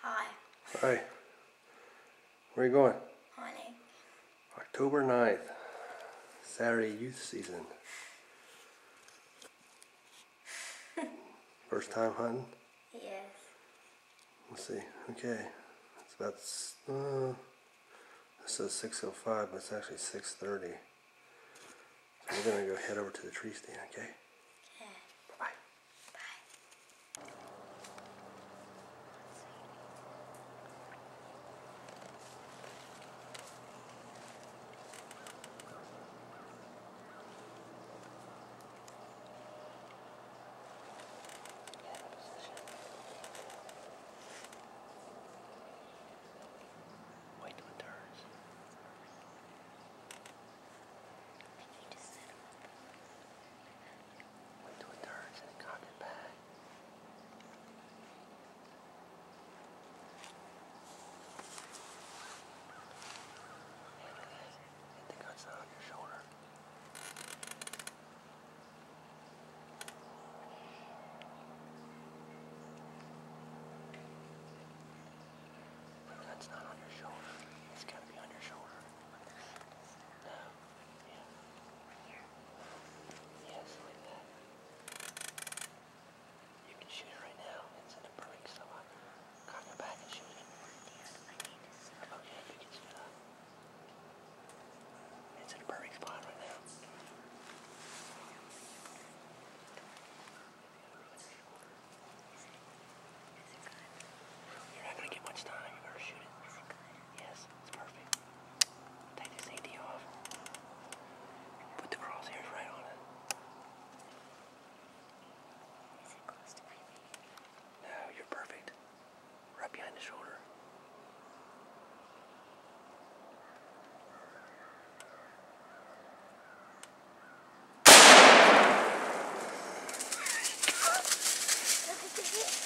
Hi. Hi. Where are you going? Hunting. October 9th. Saturday youth season. First time hunting? Yes. Let's see. Okay. It's about, this says 6:05, but it's actually 6:30. So we're going to go head over to the tree stand, okay? Okay. Bye. Wait till it turns. Wait till it turns and cock it back. Hit the guts on your shoulder. The gut's not on your shoulder. It's got to be on your shoulder. No. Yeah. Yes, like that. You can shoot it right now. It's in a perfect spot. Cock it back and shoot it. Okay, you can shoot it up. It's in a perfect spot right now. You're not going to get much time. You better shoot it. Yes, it's perfect. Take the safety off. Put the crosshairs right on it. Is it close to my face? No, you're perfect. Right behind the shoulder.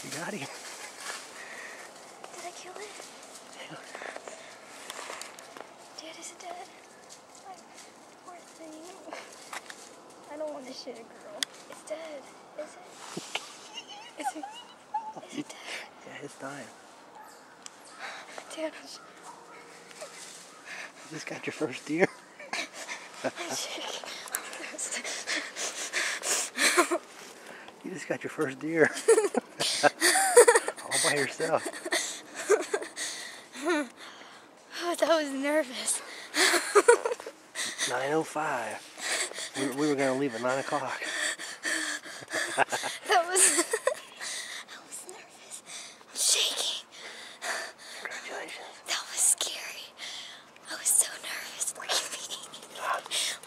You got him. Did I kill it? Dad, is it dead? Like, poor thing. I don't want to shoot a girl. It's dead. Is it? Is it dead? Yeah, it's dying. Dad, You just got your first deer. I'm shaking. You just got your first deer. All by yourself. Oh, that was nervous. 9:05. We were going to leave at 9 o'clock. That was nervous. I'm shaking. Congratulations. That was scary. I was so nervous. Look at me.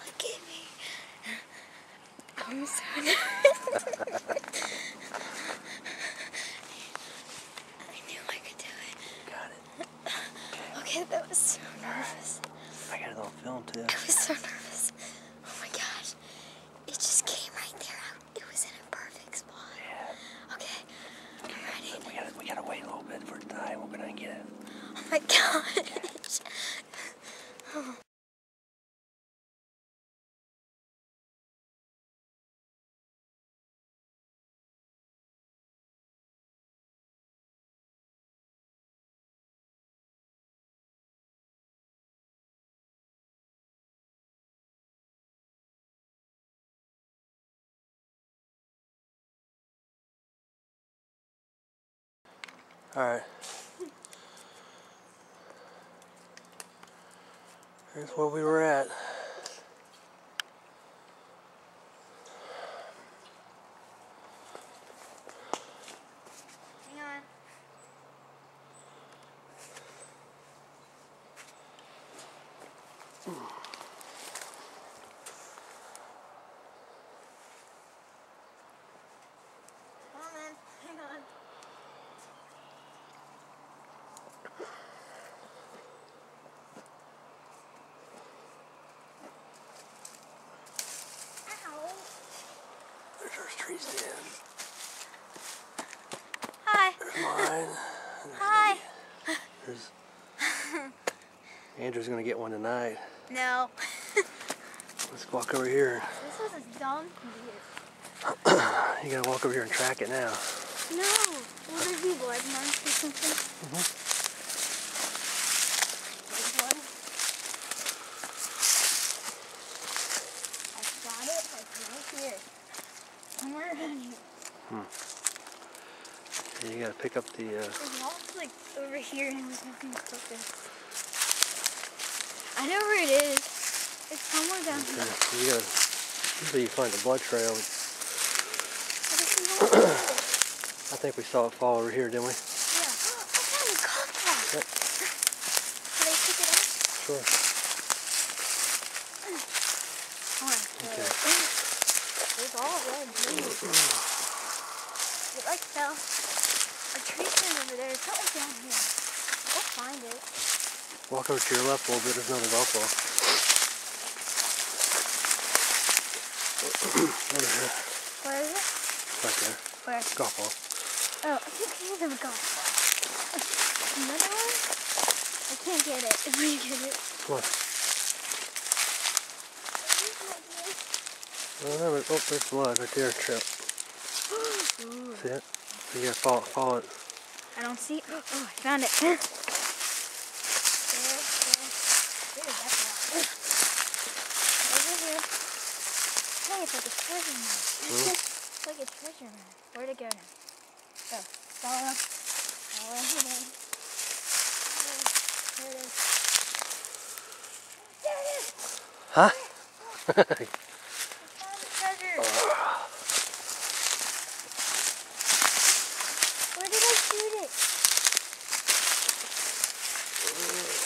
Look at me. I'm so nervous. I knew I could do it. Got it. Okay, that was so nervous. I got it on film too. I was so nervous. Oh my gosh. It just came right there. It was in a perfect spot. Yeah. Okay, I'm ready. We gotta wait a little bit for it to die. We're gonna get it. Oh my gosh. Oh. Alright. Here's where we were at. Hang on. Come on, man. Hang on. Ow. There's our tree stand. Hi. There's mine. Hi. There's Andrew's gonna get one tonight. No. Let's walk over here. This was a dumb deer. You gotta walk over here and track it now. No. Will there be blood marks or something? There's one. I got it like right here. Somewhere around here. You gotta pick up the. There's lots like over here and there's nothing crooked. I know where it is. It's somewhere down here. You gotta. Usually you find the blood trail. I think we saw it fall over here, didn't we? Yeah. I found a golf ball. Yep. Can I pick it up? Sure. Okay. There's all red leaves. It like fell. A tree stand over there. It's something down here. We'll find it. Walk over to your left a little bit. There's another golf ball. Over here. Where is it? Right there. Where? Golf ball. Oh, I think these are a golf ball. Another one? I can't get it. If we get it. Come on. Oh, there's blood right there. Trail. Ooh. See it? You gotta follow it. I don't see it. Oh, I found it. There. That's not. Over here. Hey, it's like a treasure map. It's like a treasure map. Where'd it go now? Go. Follow. Follow. There it is. There it is. Huh? I found the treasure. Where did I shoot it?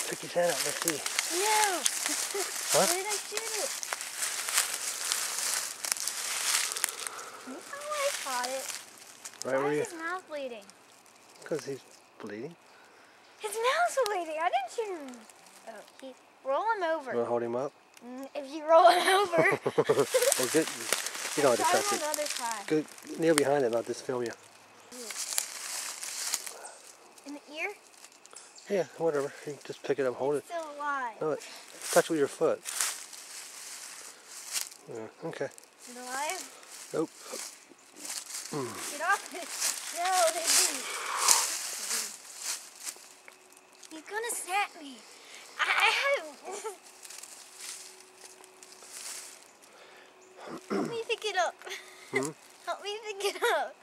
Pick his head up. Let's see. No. Huh? Where did I shoot it? You know where I caught it? Right Why where is you? his mouth bleeding? Because he's bleeding. His mouth's bleeding. I didn't shoot him. Oh, roll him You over. want to hold him up? If you roll him over. Well, get. You don't have to Try touch him it. another time. Go kneel behind it. I'll just film you. In the ear? Yeah, whatever. You just pick it up, hold it. It's still alive. No, touch with your foot. Yeah, okay. Is it alive? Nope. Get off it. No, they didn't. He's gonna snap me. I have. Help me pick it up. Help me pick it up.